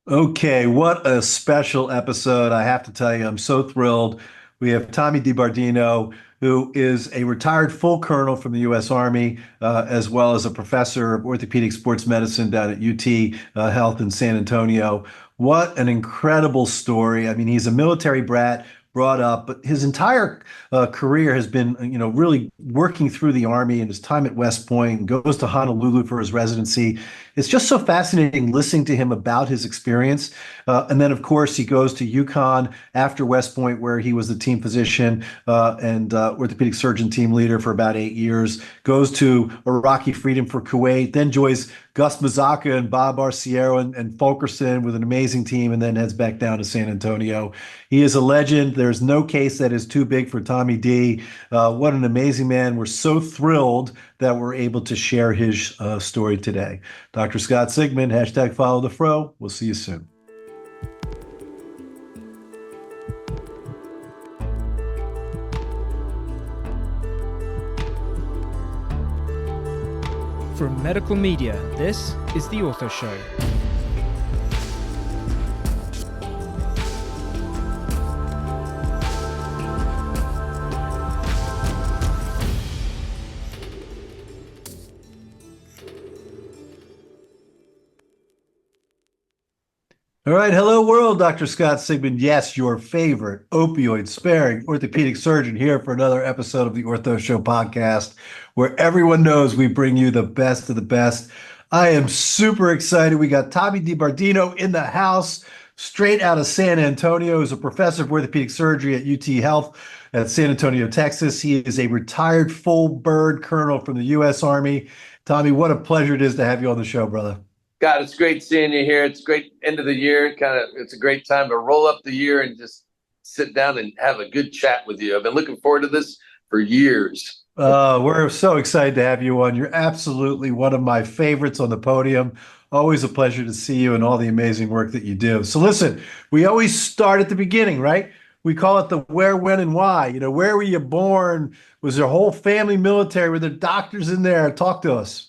Okay, what a special episode. I have to tell you, I'm so thrilled. We have Tommy DeBerardino, who is a retired full colonel from the U.S. Army, as well as a professor of orthopedic sports medicine down at UT Health in San Antonio. What an incredible story. I mean, he's a military brat brought up, but his entire career has been, really working through the Army and his time at West Point and goes to Honolulu for his residency. It's just so fascinating listening to him about his experience. And then, of course, he goes to UConn after West Point, where he was the team physician and orthopedic surgeon team leader for about 8 years, goes to Iraqi Freedom for Kuwait, then joins Gus Mazzaka and Bob Arciero and Fulkerson with an amazing team, and then heads back down to San Antonio. He is a legend. There's no case that is too big for Tommy D. What an amazing man. We're so thrilled that we're able to share his story today. Dr. Scott Sigman, hashtag follow the fro. We'll see you soon. From medical media, this is The Ortho Show. All right, hello world, Dr. Scott Sigman. Yes, your favorite opioid-sparing orthopedic surgeon here for another episode of the Ortho Show podcast, where everyone knows we bring you the best of the best. I am super excited. We got Tommy DeBerardino in the house, straight out of San Antonio. He's a professor of orthopedic surgery at UT Health at San Antonio, Texas. He is a retired full bird colonel from the U.S. Army. Tommy, what a pleasure it is to have you on the show, brother. God, it's great seeing you here. It's great end of the year. It's a great time to roll up the year and just sit down and have a good chat with you. I've been looking forward to this for years. We're so excited to have you on. You're absolutely one of my favorites on the podium. Always a pleasure to see you and all the amazing work that you do. So listen, we always start at the beginning, right? We call it the where, when, and why. Where were you born? Was there a whole family military? Were there doctors in there? Talk to us.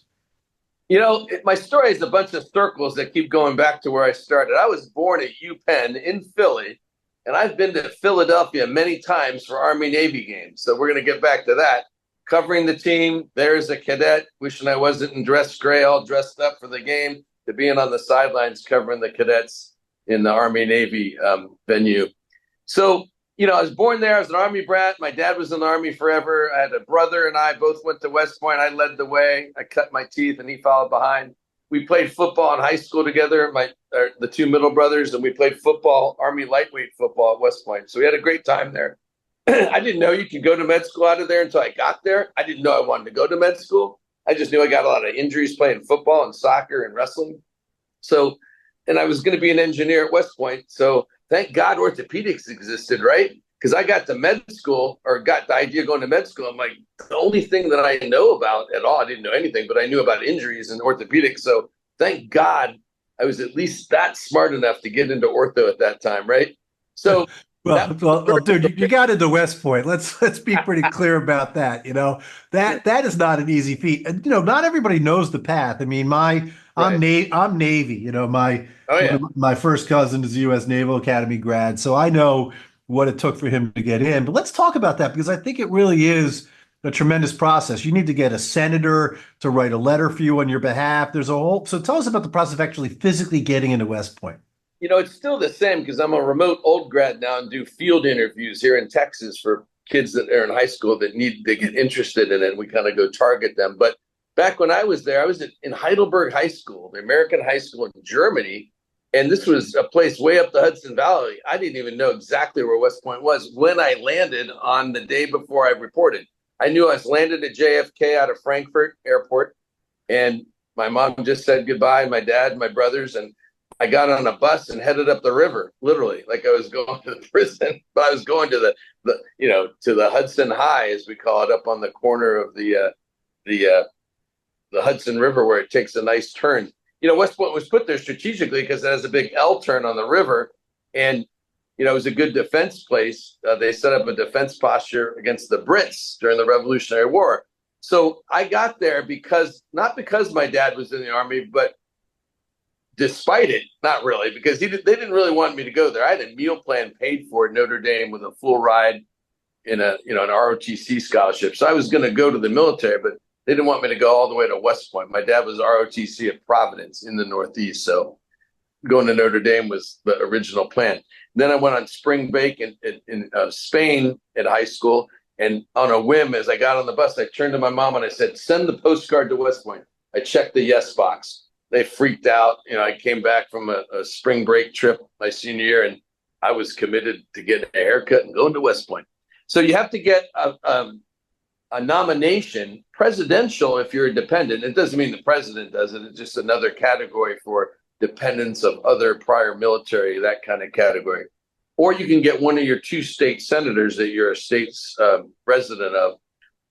My story is a bunch of circles that keep going back to where I started. I was born at UPenn in Philly, and I've been to Philadelphia many times for Army-Navy games. So we're going to get back to that. Covering the team, there's a cadet, wishing I wasn't in dress gray, all dressed up for the game, to being on the sidelines covering the cadets in the Army-Navy venue. So, I was born there. I was an Army brat. My dad was in the Army forever. I had a brother and I both went to West Point. I led the way. I cut my teeth and he followed behind. We played football in high school together, the two middle brothers, and we played football, Army lightweight football at West Point. So we had a great time there. I didn't know you could go to med school out of there until I got there. I didn't know I wanted to go to med school. I just knew I got a lot of injuries playing football and soccer and wrestling. So, and I was going to be an engineer at West Point. So thank God orthopedics existed, right? Because I got to med school or got the idea of going to med school. I'm like, the only thing that I know about at all, I didn't know anything, but I knew about injuries and orthopedics. So thank God I was at least that smart enough to get into ortho at that time, right? So well, dude, you got into West Point. Let's be pretty clear about that. That is not an easy feat, and not everybody knows the path. I mean, I'm Navy. My first cousin is a U.S. Naval Academy grad, so I know what it took for him to get in. But let's talk about that because I think it really is a tremendous process. You need to get a senator to write a letter for you on your behalf. So tell us about the process of actually physically getting into West Point. It's still the same because I'm a remote old grad now and do field interviews here in Texas for kids that are in high school that they get interested in it. And we kind of go target them. But back when I was there, I was in Heidelberg High School, the American high school in Germany. And this was a place way up the Hudson Valley. I didn't even know exactly where West Point was when I landed on the day before I reported. I knew I was landed at JFK out of Frankfurt Airport. And my mom just said goodbye, my dad, my brothers, and I got on a bus and headed up the river, literally, like I was going to the prison, but I was going to the Hudson High, as we call it, up on the corner of the Hudson River, where it takes a nice turn. West Point was put there strategically because it has a big L turn on the river, and it was a good defense place. They set up a defense posture against the Brits during the Revolutionary War. So I got there not because my dad was in the Army, but despite it, not really, because they didn't really want me to go there. I had a meal plan paid for at Notre Dame with a full ride in an ROTC scholarship. So I was going to go to the military, but they didn't want me to go all the way to West Point. My dad was ROTC at Providence in the Northeast. So going to Notre Dame was the original plan. Then I went on spring break in Spain at high school. And on a whim, as I got on the bus, I turned to my mom and I said, send the postcard to West Point. I checked the yes box. They freaked out. I came back from a spring break trip my senior year, and I was committed to getting a haircut and going to West Point. So you have to get a nomination, presidential, if you're a dependent. It doesn't mean the president does it. It's just another category for dependents of other prior military, that kind of category. Or you can get one of your 2 state senators that you're a state's resident of,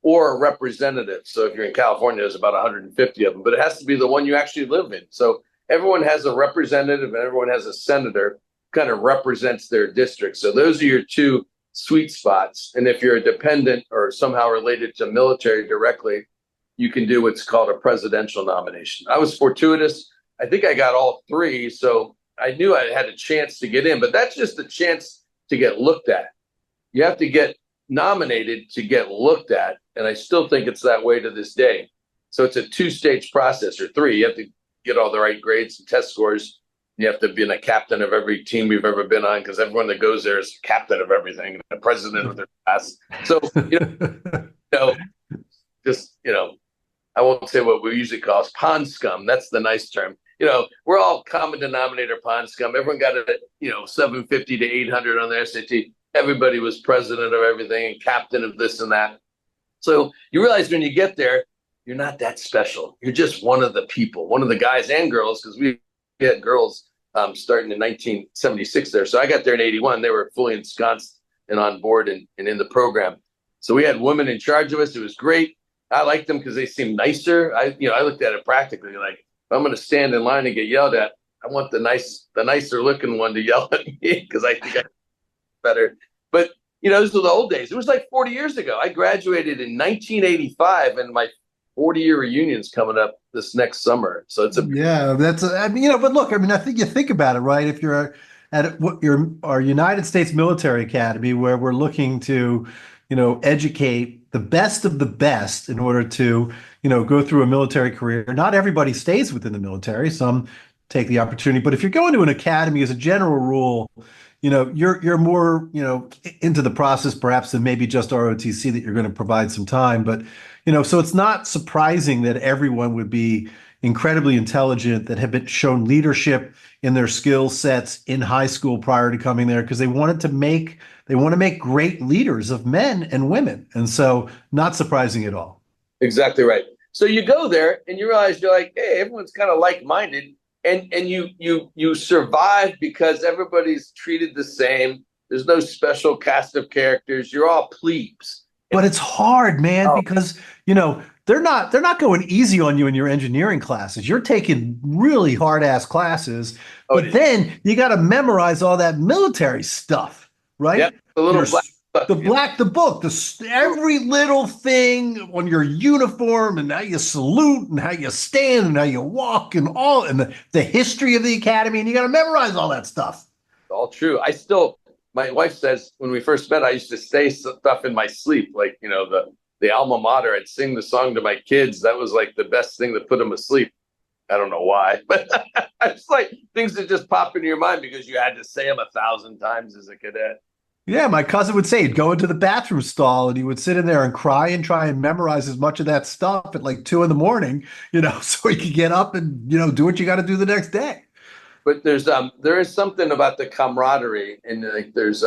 or a representative. So if you're in California, there's about 150 of them, but it has to be the one you actually live in. So everyone has a representative and everyone has a senator, kind of represents their district. So those are your 2 sweet spots. And if you're a dependent or somehow related to military directly, you can do what's called a presidential nomination. I was fortuitous. I think I got all 3. So I knew I had a chance to get in, but that's just a chance to get looked at. You have to get nominated to get looked at. And I still think it's that way to this day. So it's a 2-stage process, or 3. You have to get all the right grades and test scores. You have to be a captain of every team you've ever been on, because everyone that goes there is captain of everything, the president of their class. So, I won't say what we usually call pond scum. That's the nice term. We're all common denominator pond scum. Everyone got it at, 750 to 800 on the SAT. Everybody was president of everything and captain of this and that. So you realize when you get there, you're not that special. You're just one of the people, one of the guys and girls, because we had girls starting in 1976 there. So I got there in 81. They were fully ensconced and on board and in the program. So we had women in charge of us. It was great. I liked them because they seemed nicer. I looked at it practically, like, if I'm going to stand in line and get yelled at, I want the nicer looking one to yell at me, because I think I'm better. But those were the old days. It was like 40 years ago. I graduated in 1985, and my 40-year reunion's coming up this next summer. So it's but look, I think you think about it, right? If you're at our United States Military Academy, where we're looking to, educate the best of the best in order to, go through a military career. Not everybody stays within the military. Some take the opportunity. But if you're going to an academy, as a general rule, you're more, into the process perhaps than maybe just ROTC, that you're going to provide some time. But, so it's not surprising that everyone would be incredibly intelligent, that have been shown leadership in their skill sets in high school prior to coming there, because they want to make great leaders of men and women. And so not surprising at all. Exactly right. So you go there and you realize you're like, hey, everyone's kind of like-minded. And you survive because everybody's treated the same. There's no special cast of characters. You're all plebes. But it's hard, man, because they're not going easy on you in your engineering classes. You're taking really hard-ass classes, but then you got to memorize all that military stuff, right? Yep, the book, every little thing on your uniform, and how you salute, and how you stand, and how you walk, and the history of the academy, and you got to memorize all that stuff. All true. My wife says when we first met, I used to say stuff in my sleep, like the alma mater. I'd sing the song to my kids. That was like the best thing to put them asleep. I don't know why, but it's like things that just pop into your mind because you had to say them 1,000 times as a cadet. Yeah, my cousin would say he'd go into the bathroom stall and he would sit in there and cry and try and memorize as much of that stuff at like 2 a.m, so he could get up and, do what you got to do the next day. But there is something about the camaraderie, and like there's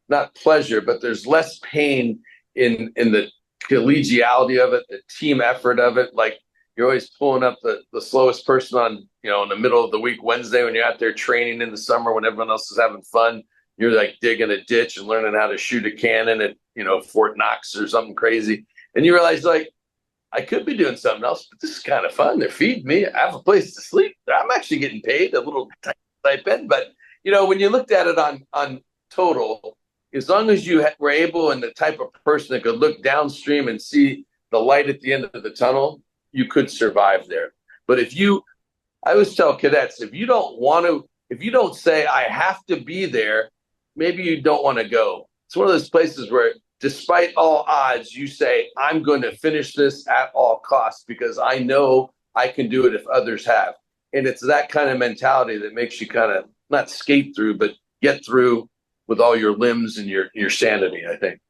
not pleasure, but there's less pain in the collegiality of it, the team effort of it. Like you're always pulling up the slowest person on, in the middle of the week, Wednesday, when you're out there training in the summer when everyone else is having fun. You're like digging a ditch and learning how to shoot a cannon at, Fort Knox or something crazy. And you realize, like, I could be doing something else, but this is kind of fun. They're feeding me. I have a place to sleep. I'm actually getting paid a little stipend. But, when you looked at it on total, as long as you were able and the type of person that could look downstream and see the light at the end of the tunnel, you could survive there. But if you I always tell cadets, if you don't say I have to be there, maybe you don't want to go. It's one of those places where, despite all odds, you say, I'm going to finish this at all costs because I know I can do it if others have. And it's that kind of mentality that makes you kind of not skate through, but get through with all your limbs and your sanity, I think.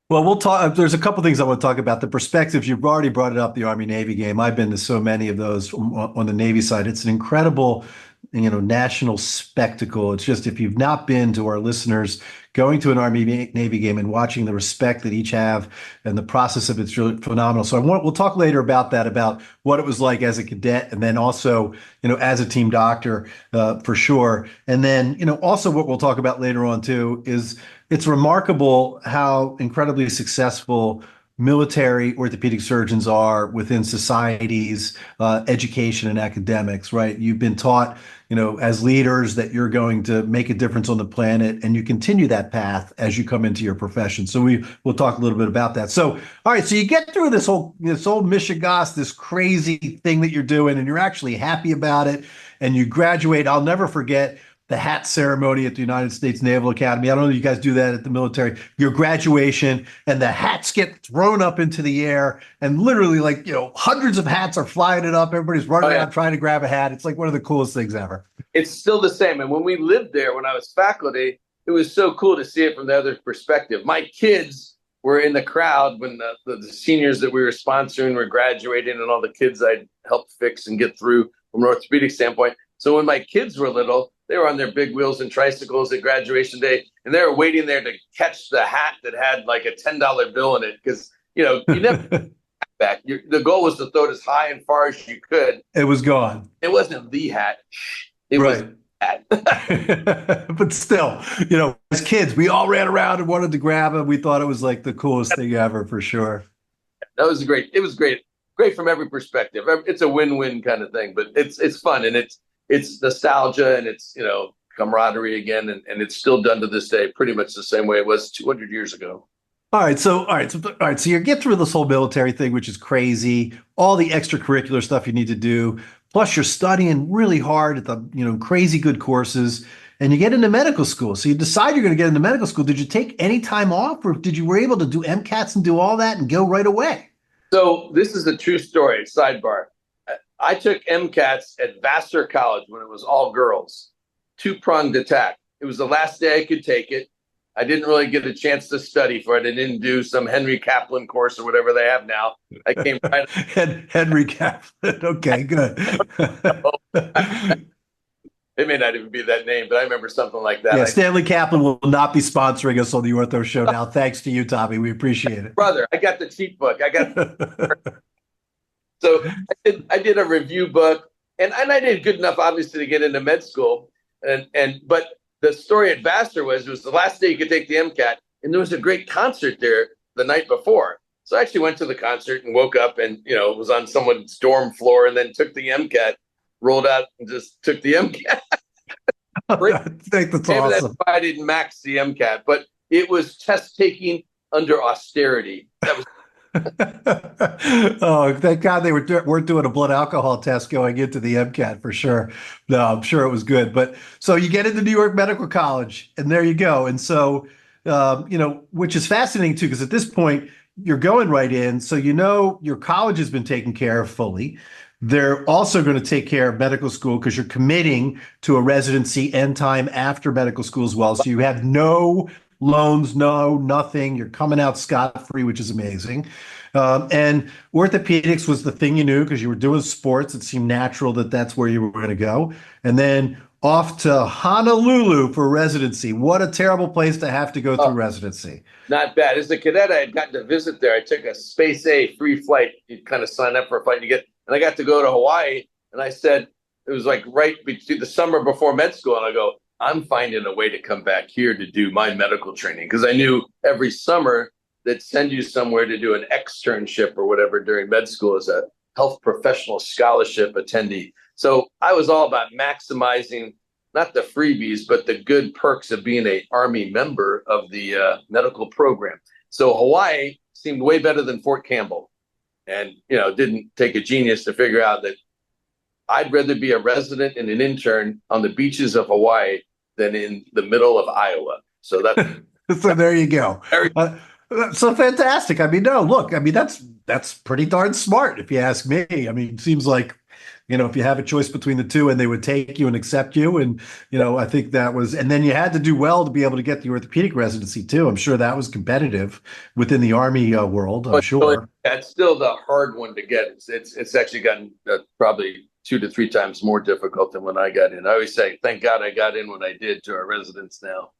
Well, we'll talk. There's a couple things I want to talk about. The perspectives, you've already brought it up, the Army-Navy game. I've been to so many of those on the Navy side. It's an incredible, national spectacle. It's just, if you've not been, to our listeners, going to an Army-Navy game and watching the respect that each have and the process of it's really phenomenal. So we'll talk later about that, about what it was like as a cadet, and then also, as a team doctor, for sure. And then, also what we'll talk about later on too is it's remarkable how incredibly successful military orthopedic surgeons are within societies, education and academics, right? You've been taught, as leaders, that you're going to make a difference on the planet, and you continue that path as you come into your profession. So we'll talk a little bit about that. So, all right, so you get through this whole Michigas, this crazy thing that you're doing, and you're actually happy about it, and you graduate. I'll never forget the hat ceremony at the United States Naval Academy. I don't know if you guys do that at the military. Your graduation, and the hats get thrown up into the air, and literally, hundreds of hats are flying it up. Everybody's running around trying to grab a hat. It's like one of the coolest things ever. It's still the same. And when we lived there, when I was faculty, it was so cool to see it from the other perspective. My kids were in the crowd when the seniors that we were sponsoring were graduating, and all the kids I'd helped fix and get through from an orthopedic standpoint. So when my kids were little, they were on their big wheels and tricycles at graduation day, and they were waiting there to catch the hat that had like a $10 bill in it, because you never back. The goal was to throw it as high and far as you could. It was gone. It wasn't the hat. It was the hat. But still, as kids, we all ran around and wanted to grab it. We thought it was like the coolest thing ever, for sure. That was great. It was great. Great from every perspective. It's a win-win kind of thing, but it's fun, and it's nostalgia, and it's, camaraderie again. And it's still done to this day, pretty much the same way it was 200 years ago. All right. So you get through this whole military thing, which is crazy, all the extracurricular stuff you need to do. Plus you're studying really hard at the, crazy good courses, and you get into medical school. So you decide you're going to get into medical school. Did you take any time off, or were able to do MCATs and do all that and go right away? So this is a true story, sidebar. I took MCATs at Vassar College when it was all girls, two-pronged attack. It was the last day I could take it. I didn't really get a chance to study for it. I didn't do some Henry Kaplan course or whatever they have now. I came right. Henry Kaplan. Okay, good. It may not even be that name, but I remember something like that. Yeah, Stanley Kaplan will not be sponsoring us on the Ortho Show now. Thanks to you, Tommy. We appreciate it. Brother, I got the cheat book. So I did a review book, and I did good enough, obviously, to get into med school. But the story at Vassar it was the last day you could take the MCAT, and there was a great concert there the night before. So I actually went to the concert and woke up and, was on someone's dorm floor, and then took the MCAT, rolled out and just took the MCAT. I think that's awesome. That's why I didn't max the MCAT, but it was test taking under austerity. That was. Oh, thank God they weren't doing a blood alcohol test going into the MCAT, for sure. No, I'm sure it was good. But so you get into New York Medical College, and there you go. And so, which is fascinating too, because at this point you're going right in. So, your college has been taken care of fully. They're also going to take care of medical school because you're committing to a residency end time after medical school as well. So you have no loans, nothing. You're coming out scot-free, which is amazing. And orthopedics was the thing you knew because you were doing sports. It seemed natural that that's where you were going to go. And then off to Honolulu for residency. What a terrible place to have to go through residency. Not bad. As a cadet, I had gotten to visit there. I took a Space A free flight. You kind of sign up for a flight and I got to go to Hawaii. And I said, it was like right between the summer before med school. And I go, I'm finding a way to come back here to do my medical training, because I knew every summer they'd send you somewhere to do an externship or whatever during med school as a health professional scholarship attendee. So I was all about maximizing not the freebies, but the good perks of being an Army member of the medical program. So Hawaii seemed way better than Fort Campbell. And, didn't take a genius to figure out that I'd rather be a resident and an intern on the beaches of Hawaii than in the middle of Iowa. So that's So there you go. very So fantastic. I mean, no, look, I mean, that's pretty darn smart if you ask me. I mean, it seems like, if you have a choice between the two and they would take you and accept you. And, I think that was, and then you had to do well to be able to get the orthopedic residency too. I'm sure that was competitive within the Army world, I'm sure. That's still the hard one to get. It's actually gotten probably 2 to 3 times more difficult than when I got in. I always say, thank God I got in when I did to our residents now.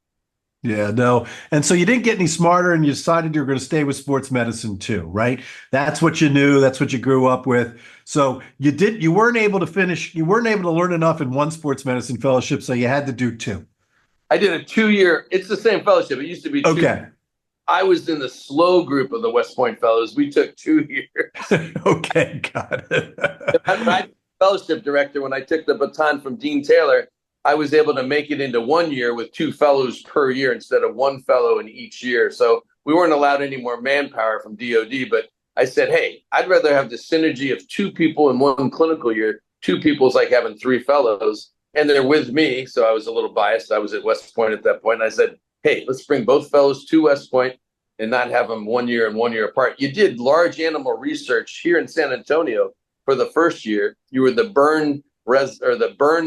Yeah, no. And so you didn't get any smarter and you decided you were going to stay with sports medicine too, right? That's what you knew. That's what you grew up with. So you weren't able to learn enough in one sports medicine fellowship. So you had to do 2. I did a 2-year, it's the same fellowship. It used to be 2. Okay. I was in the slow group of the West Point Fellows. We took 2 years. Okay, got it. I fellowship director, when I took the baton from Dean Taylor, I was able to make it into 1 year with 2 fellows per year instead of 1 fellow in each year. So we weren't allowed any more manpower from DOD, but I said, hey, I'd rather have the synergy of 2 people in 1 clinical year. 2 people is like having 3 fellows, and they're with me. So I was a little biased. I was at West Point at that point. And I said, hey, let's bring both fellows to West Point and not have them 1 year and 1 year apart. You did large animal research here in San Antonio for the first year. You were the burn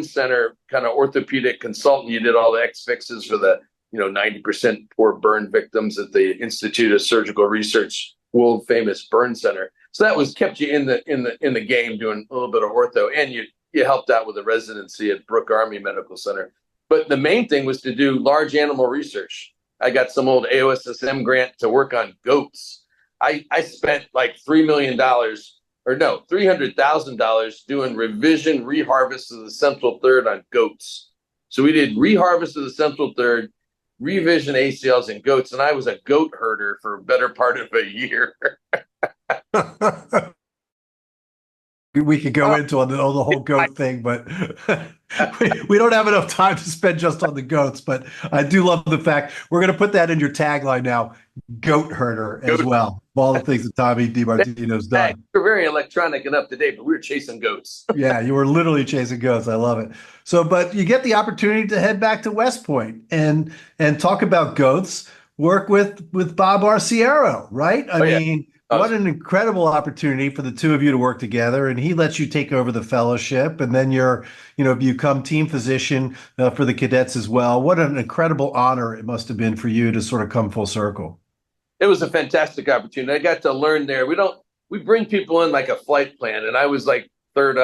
center kind of orthopedic consultant. You did all the X-fixes for the 90% poor burn victims at the Institute of Surgical Research, world famous burn center. So that was kept you in the game doing a little bit of ortho, and you helped out with a residency at Brooke Army Medical Center. But the main thing was to do large animal research. I got some old AOSSM grant to work on goats. I spent like $3 million, or no, $300,000 doing revision reharvest of the central third on goats. So we did reharvest of the central third, revision ACLs in goats, and I was a goat herder for a better part of a year. We could go into the whole goat thing, but we don't have enough time to spend just on the goats. But I do love the fact we're going to put that in your tagline now, goat herder as well. All the things that Tommy DeBerardino's done. We're very electronic and up to date, but we were chasing goats. Yeah, you were literally chasing goats. I love it. So, but you get the opportunity to head back to West Point and talk about goats, work with Bob Arciero, right? I mean, what an incredible opportunity for the two of you to work together. And he lets you take over the fellowship, and then you become team physician for the cadets as well. What an incredible honor it must have been for you to sort of come full circle. It was a fantastic opportunity. I got to learn there. We bring people in like a flight plan, and I was like third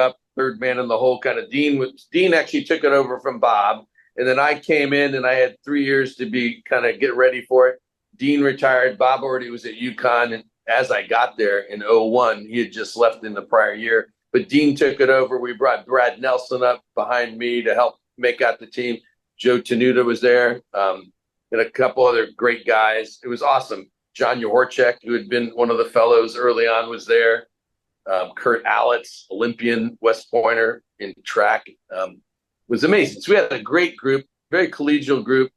man in the whole kind of. Dean actually took it over from Bob, and then I came in and I had 3 years to be kind of get ready for it. Dean retired. Bob already was at UConn, and as I got there in 2001, he had just left in the prior year. But Dean took it over. We brought Brad Nelson up behind me to help make out the team. Joe Tenuta was there, and a couple other great guys. It was awesome. John Yahorchek, who had been one of the fellows early on, was there. Kurt Allitz, Olympian West Pointer in track, was amazing. So we had a great group, very collegial group.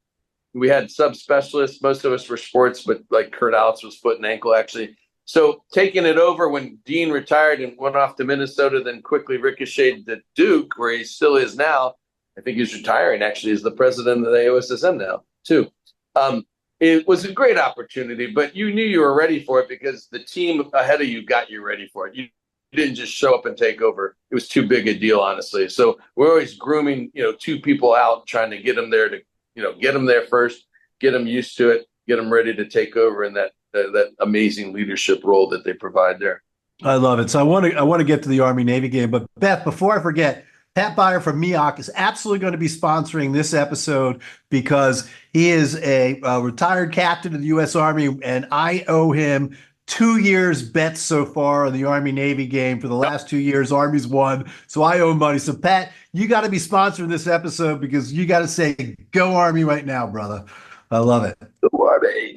We had subspecialists. Most of us were sports, but like Kurt Allitz was foot and ankle, actually. So taking it over when Dean retired and went off to Minnesota, then quickly ricocheted to Duke, where he still is now. I think he's retiring, actually, as the president of the AOSSM now, too. It was a great opportunity, but you knew you were ready for it because the team ahead of you got you ready for it. You didn't just show up and take over. It was too big a deal, honestly. So we're always grooming, 2 people out, trying to get them there to, get them there first, get them used to it, get them ready to take over in that amazing leadership role that they provide there. I love it. So I want to get to the Army Navy game, but Beth, before I forget, Pat Beyer from MEOC is absolutely going to be sponsoring this episode because he is a retired captain of the U.S. Army, and I owe him 2 years bets so far on the Army Navy game. For the last 2 years, Army's won, so I owe money. So Pat, you got to be sponsoring this episode because you got to say, "Go Army" right now, brother. I love it. Go Army.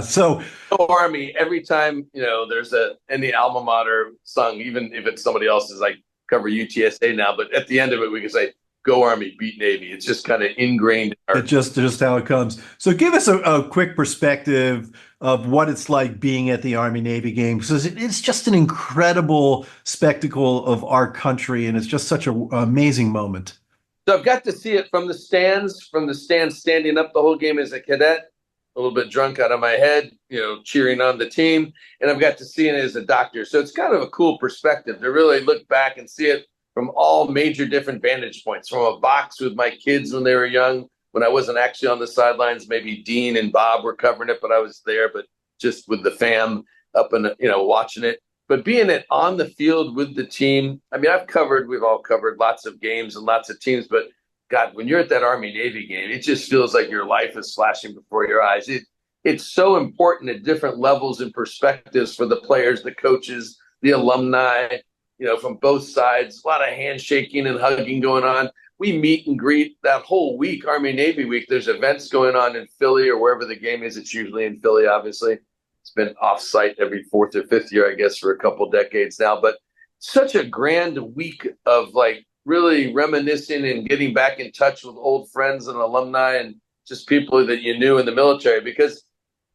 So Go Army. Every time there's any alma mater sung, even if it's somebody else's, like cover UTSA now, but at the end of it, we can say, go Army, beat Navy. It's just kind of ingrained in our. It's just how it comes. So give us a quick perspective of what it's like being at the Army Navy game, because it's just an incredible spectacle of our country, and it's just such an amazing moment. So I've got to see it from the stands, standing up the whole game as a cadet, a little bit drunk out of my head, cheering on the team. And I've got to see it as a doctor. So it's kind of a cool perspective to really look back and see it from all major different vantage points, from a box with my kids when they were young, when I wasn't actually on the sidelines. Maybe Dean and Bob were covering it, but I was there, but just with the fam up and, watching it. But being it on the field with the team, I mean, we've all covered lots of games and lots of teams, but God, when you're at that Army-Navy game, it just feels like your life is flashing before your eyes. It's so important at different levels and perspectives for the players, the coaches, the alumni, from both sides. A lot of handshaking and hugging going on. We meet and greet that whole week, Army-Navy week. There's events going on in Philly or wherever the game is. It's usually in Philly, obviously. It's been off-site every fourth or fifth year, I guess, for a couple decades now. But such a grand week of really reminiscing and getting back in touch with old friends and alumni and just people that you knew in the military. Because,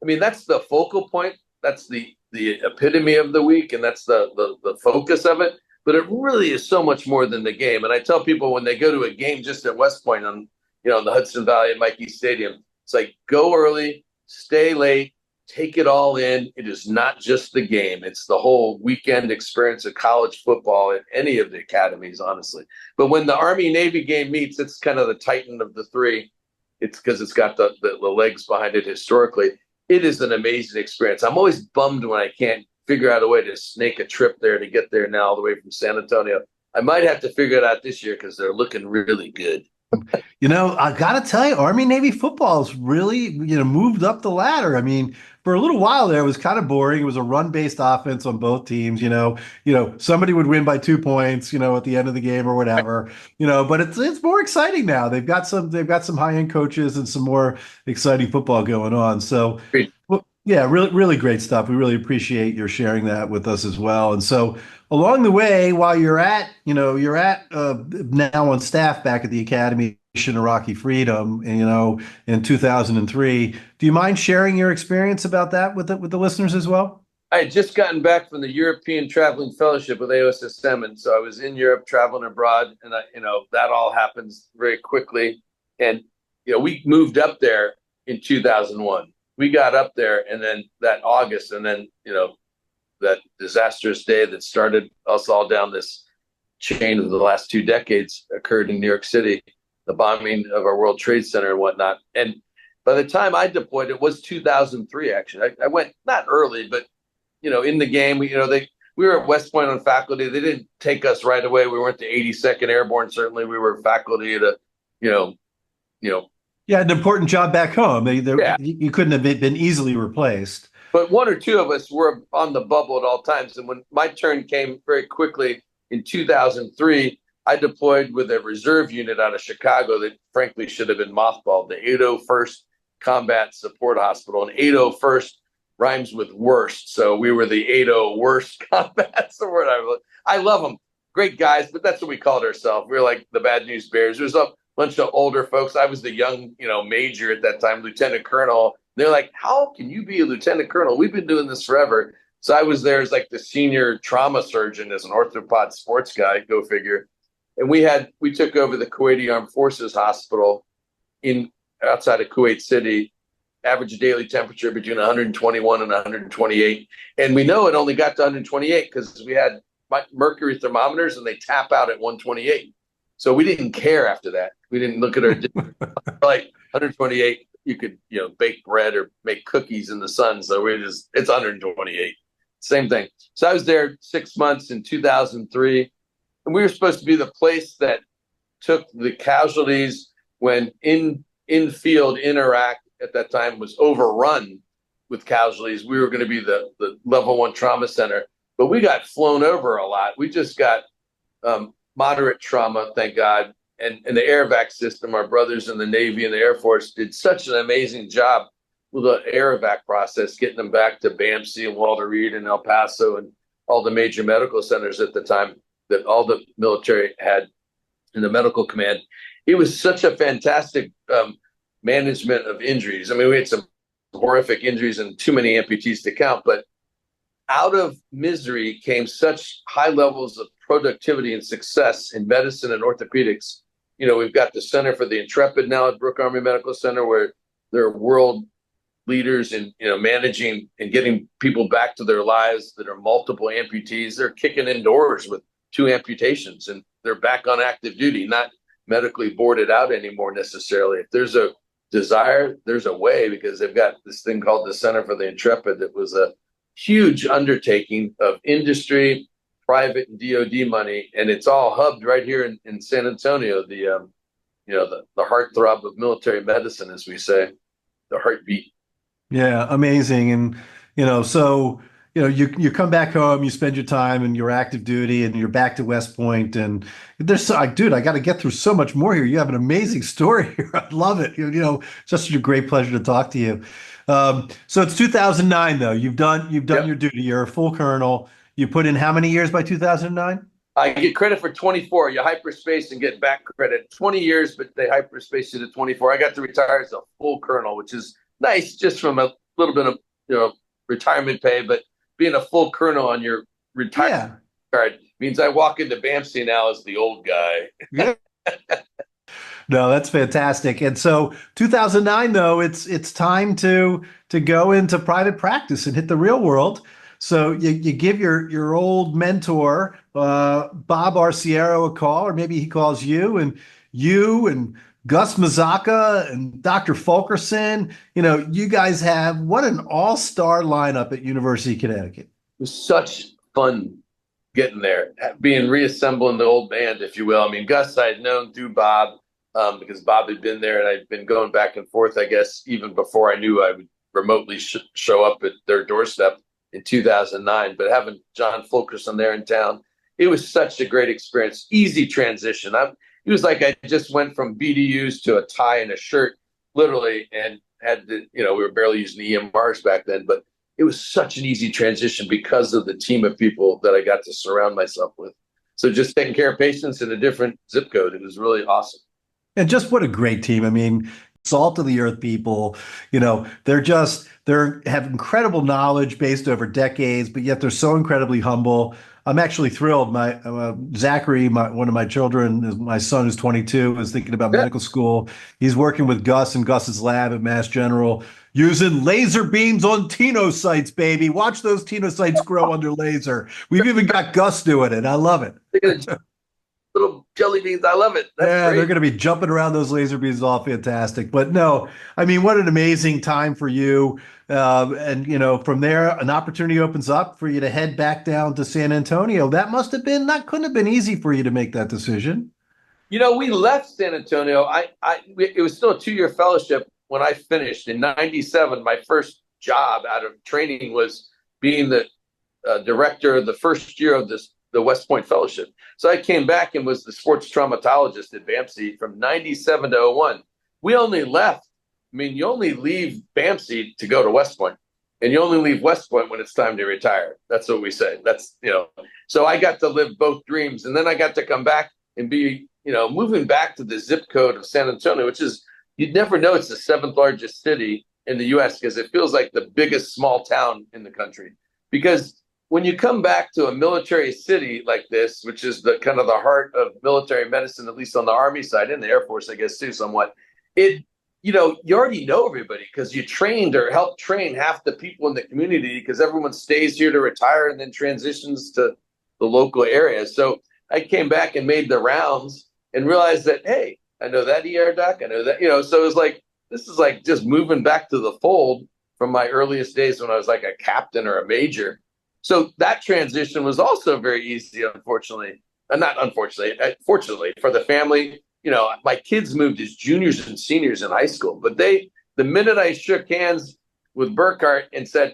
I mean, that's the focal point. That's the epitome of the week, and that's the focus of it. But it really is so much more than the game. And I tell people when they go to a game just at West Point on, in the Hudson Valley at Mikey Stadium, it's like, go early, stay late, take it all in. It is not just the game. It's the whole weekend experience of college football at any of the academies, honestly. But when the Army-Navy game meets, it's kind of the titan of the three. It's because it's got the legs behind it historically. It is an amazing experience. I'm always bummed when I can't figure out a way to snake a trip there to get there now all the way from San Antonio. I might have to figure it out this year because they're looking really good. I got to tell you, Army-Navy football has really, moved up the ladder. I mean, for a little while there, it was kind of boring. It was a run-based offense on both teams. Somebody would win by 2 points, at the end of the game or whatever. But it's more exciting now. They've got some high-end coaches and some more exciting football going on. So, well, yeah, really, really great stuff. We really appreciate your sharing that with us as well. And so, along the way, while you're at now on staff back at the Academy of Iraqi Freedom, in 2003, do you mind sharing your experience about that with the listeners as well? I had just gotten back from the European Traveling Fellowship with AOSSM, and so I was in Europe traveling abroad, and that all happens very quickly. And we moved up there in 2001. We got up there, and then that August, and then that disastrous day that started us all down this chain of the last 2 decades occurred in New York City, the bombing of our World Trade Center and whatnot. And by the time I deployed, it was 2003, actually. I went not early, but, in the game, we were at West Point on faculty. They didn't take us right away. We weren't the 82nd Airborne. Certainly we were faculty at Yeah, an important job back home. You couldn't have been easily replaced. But one or two of us were on the bubble at all times. And when my turn came very quickly in 2003, I deployed with a reserve unit out of Chicago that frankly should have been mothballed, the 801st Combat Support Hospital. And 801st rhymes with worst. So we were the 80 worst combat support. I love them. Great guys, but that's what we called ourselves. We were like the Bad News Bears. There was a bunch of older folks. I was the young, major at that time, lieutenant colonel. They're like, how can you be a lieutenant colonel? We've been doing this forever. So I was there as like the senior trauma surgeon as an orthopod sports guy, go figure. And we took over the Kuwaiti Armed Forces Hospital outside of Kuwait City, average daily temperature between 121 and 128. And we know it only got to 128 because we had mercury thermometers and they tap out at 128. So we didn't care after that. We didn't look at our like 128. You could, bake bread or make cookies in the sun. So it's 128. Same thing. So I was there 6 months in 2003, and we were supposed to be the place that took the casualties when in field in Iraq at that time was overrun with casualties. We were going to be the level 1 trauma center, but we got flown over a lot. We just got moderate trauma, thank God. And the air-evac system, our brothers in the Navy and the Air Force did such an amazing job with the air-evac process, getting them back to BAMC and Walter Reed and El Paso and all the major medical centers at the time that all the military had in the medical command. It was such a fantastic management of injuries. I mean, we had some horrific injuries and too many amputees to count, but out of misery came such high levels of productivity and success in medicine and orthopedics. We've got the Center for the Intrepid now at Brooke Army Medical Center, where they're world leaders in managing and getting people back to their lives that are multiple amputees. They're kicking indoors with 2 amputations, and they're back on active duty, not medically boarded out anymore necessarily. If there's a desire, there's a way, because they've got this thing called the Center for the Intrepid that was a huge undertaking of industry, private, and DoD money, and it's all hubbed right here in San Antonio. The heartthrob of military medicine, as we say, the heartbeat. Yeah, amazing. And you come back home, you spend your time in your active duty, and you're back to West Point. And dude, I got to get through so much more here. You have an amazing story here. I love it. Just a great pleasure to talk to you. So it's 2009 though. You've done Yep. your duty. You're a full colonel. You put in how many years by 2009? I get credit for 24. You hyperspace and get back credit. 20 years, but they hyperspace you to 24. I got to retire as a full colonel, which is nice, just from a little bit of retirement pay. But being a full colonel on your retirement card means I walk into BAMC now as the old guy. Yeah. No, that's fantastic. And so 2009, though, it's time to go into private practice and hit the real world. So you give your old mentor, Bob Arciero, a call, or maybe he calls you and Gus Mazzaka and Dr. Fulkerson. You guys have what an all-star lineup at University of Connecticut. It was such fun getting there, being reassembling the old band, if you will. I mean, Gus I had known through Bob, because Bob had been there, and I'd been going back and forth, I guess, even before I knew I would remotely show up at their doorstep in 2009. But having John Fulkerson there in town, it was such a great experience. Easy transition. It was like I just went from BDUs to a tie and a shirt, literally, and had to, we were barely using the EMRs back then, but it was such an easy transition because of the team of people that I got to surround myself with. So just taking care of patients in a different zip code, it was really awesome. And just what a great team. I mean, salt of the earth people, they have incredible knowledge based over decades, but yet they're so incredibly humble. I'm actually thrilled. My Zachary, one of my children, my son who's 22, is thinking about medical school. He's working with Gus in Gus's lab at Mass General, using laser beams on tenocytes, baby. Watch those tenocytes grow under laser. We've even got Gus doing it. I love it. Little jelly beans. I love it. That's great. They're going to be jumping around those laser beams. All fantastic. But no, I mean, what an amazing time for you. And from there, an opportunity opens up for you to head back down to San Antonio. That couldn't have been easy for you to make that decision. We left San Antonio. It was still a 2-year fellowship when I finished in '97. My first job out of training was being the director of the first year of the West Point Fellowship. So I came back and was the sports traumatologist at BAMC from '97 to '01. We only left. I mean, you only leave BAMC to go to West Point, and you only leave West Point when it's time to retire. That's what we say. So I got to live both dreams, and then I got to come back and be, moving back to the zip code of San Antonio, which is, you'd never know it's the 7th largest city in the U.S. because it feels like the biggest small town in the country. Because when you come back to a military city like this, which is the kind of the heart of military medicine, at least on the Army side and the Air Force, I guess, too, somewhat, you already know everybody because you trained or helped train half the people in the community because everyone stays here to retire and then transitions to the local area. So I came back and made the rounds and realized that, hey, I know that ER doc, I know that, so it was like, this is like just moving back to the fold from my earliest days when I was like a captain or a major. So that transition was also very easy, unfortunately. Not unfortunately, fortunately for the family. My kids moved as juniors and seniors in high school, but the minute I shook hands with Burkhart and said,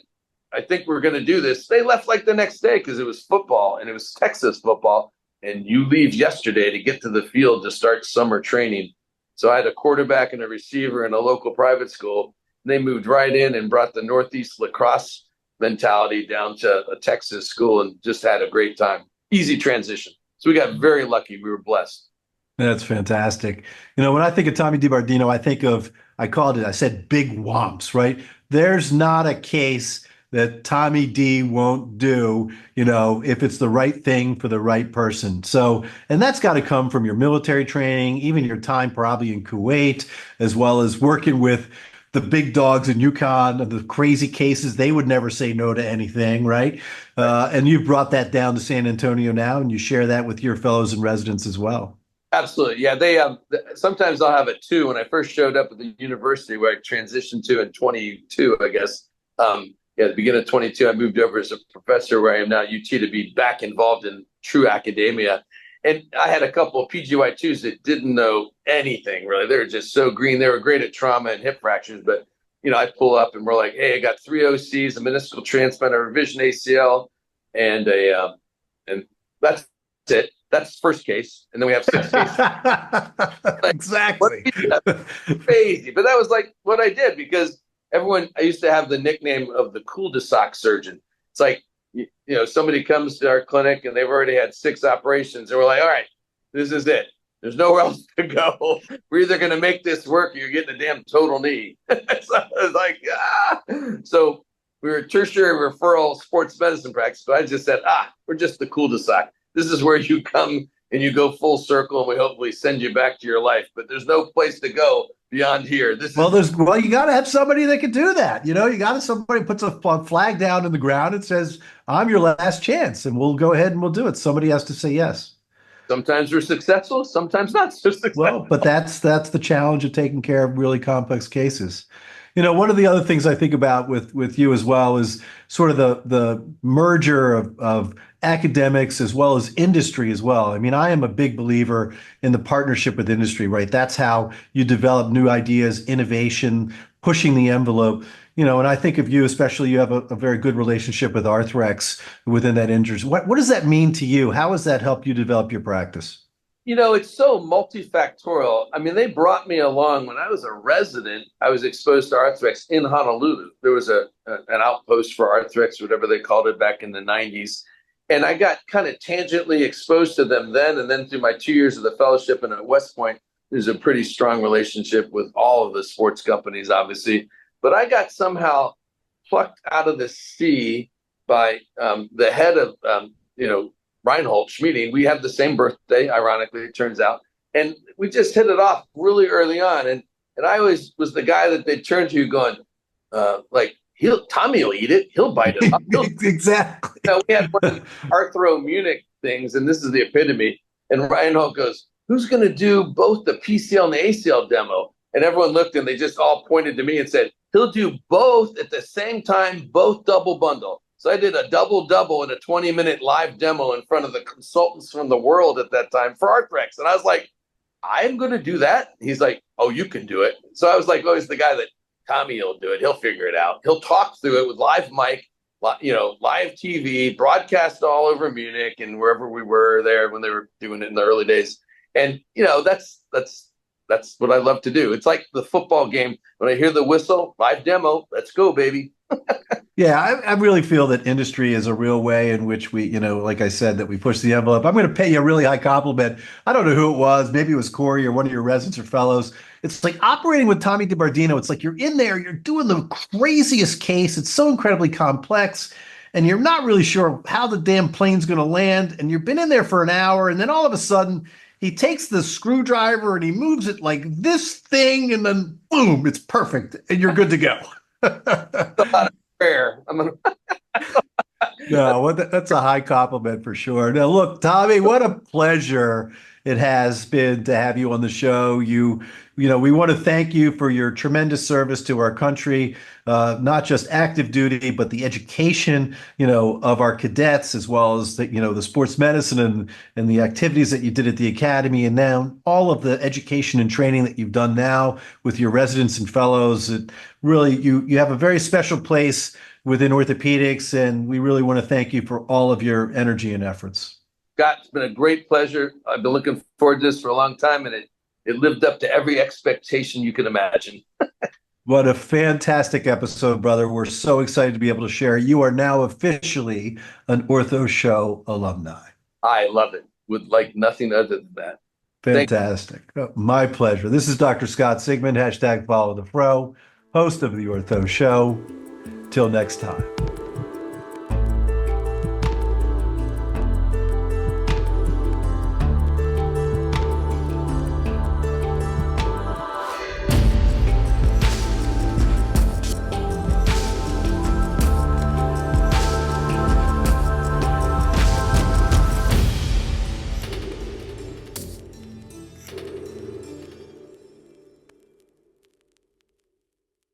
I think we're going to do this, they left like the next day because it was football and it was Texas football. And you leave yesterday to get to the field to start summer training. So I had a quarterback and a receiver in a local private school. And they moved right in and brought the Northeast lacrosse mentality down to a Texas school and just had a great time. Easy transition. So we got very lucky. We were blessed. That's fantastic. When I think of Tommy DeBardino, I said big whomps, right? There's not a case that Tommy D won't do, if it's the right thing for the right person. So, and that's got to come from your military training, even your time probably in Kuwait, as well as working with the big dogs in Yukon, the crazy cases. They would never say no to anything, right? And you've brought that down to San Antonio now, and you share that with your fellows and residents as well. Absolutely. Yeah. They sometimes I'll have it too. When I first showed up at the university where I transitioned to in 22, I guess. Yeah, at the beginning of 22, I moved over as a professor where I am now at UT to be back involved in true academia. And I had a couple of PGY2s that didn't know anything really. They were just so green. They were great at trauma and hip fractures, but I pull up and we're like, hey, I got 3 OCs, a meniscal transplant, a revision ACL, and and that's it. That's the first case, and then we have 6 cases. Exactly. Crazy, but that was like what I did because I used to have the nickname of the cul-de-sac surgeon. It's like, somebody comes to our clinic and they've already had 6 operations, and we're like, all right, this is it. There's nowhere else to go. We're either going to make this work or you're getting a damn total knee. So I was like, ah. So we were a tertiary referral sports medicine practice, but I just said, we're just the cul-de-sac. This is where you come and you go full circle, and we hopefully send you back to your life. But there's no place to go beyond here. You got to have somebody that can do that. You got to somebody puts a flag down in the ground and says, "I'm your last chance," and we'll go ahead and we'll do it. Somebody has to say yes. Sometimes we're successful, sometimes not so successful. Well, but that's the challenge of taking care of really complex cases. One of the other things I think about with you as well is sort of the merger of academics as well as industry as well. I mean, I am a big believer in the partnership with industry, right? That's how you develop new ideas, innovation, pushing the envelope. And I think of you, especially, you have a very good relationship with Arthrex within that industry. What does that mean to you? How has that helped you develop your practice? It's so multifactorial. I mean, they brought me along when I was a resident. I was exposed to Arthrex in Honolulu. There was an outpost for Arthrex, whatever they called it back in the 90s. And I got kind of tangentially exposed to them then. And then through my 2 years of the fellowship and at West Point, there's a pretty strong relationship with all of the sports companies, obviously. But I got somehow plucked out of the sea by the head of, Reinhold Schmieding. We have the same birthday, ironically, it turns out. And we just hit it off really early on. And I always was the guy that they turned to going, Tommy will eat it. He'll bite it up. Exactly. We had one of the Arthro Munich things, and this is the epitome. And Reinhold goes, who's going to do both the PCL and the ACL demo? And everyone looked, and they just all pointed to me and said, he'll do both at the same time, both double bundle. So I did a double in a 20-minute live demo in front of the consultants from the world at that time for Arthrex. And I was like, I'm going to do that? He's like, oh, you can do it. So I was like, always the guy that Tommy will do it. He'll figure it out. He'll talk through it with live mic, live TV, broadcast all over Munich and wherever we were there when they were doing it in the early days. And, that's what I love to do. It's like the football game. When I hear the whistle, live demo, let's go, baby. Yeah, I really feel that industry is a real way in which we, like I said, that we push the envelope. I'm going to pay you a really high compliment. I don't know who it was. Maybe it was Corey or one of your residents or fellows. It's like operating with Tommy DeBardino. It's like you're in there, you're doing the craziest case. It's so incredibly complex, and you're not really sure how the damn plane's going to land. And you've been in there for an hour, and then all of a sudden, he takes the screwdriver and he moves it like this thing, and then boom, it's perfect, and you're good to go. A lot of prayer. No, well, that's a high compliment for sure. Now, look, Tommy, what a pleasure it has been to have you on the show. We want to thank you for your tremendous service to our country, not just active duty, but the education, of our cadets, as well as the sports medicine and the activities that you did at the academy, and now all of the education and training that you've done now with your residents and fellows. It really, you have a very special place within orthopedics, and we really want to thank you for all of your energy and efforts. Scott, it's been a great pleasure. I've been looking forward to this for a long time, and it lived up to every expectation you can imagine. What a fantastic episode, brother. We're so excited to be able to share. You are now officially an Ortho Show alumni. I love it. Would like nothing other than that. Fantastic. My pleasure. This is Dr. Scott Sigman, hashtag follow the fro, host of the Ortho Show. Till next time.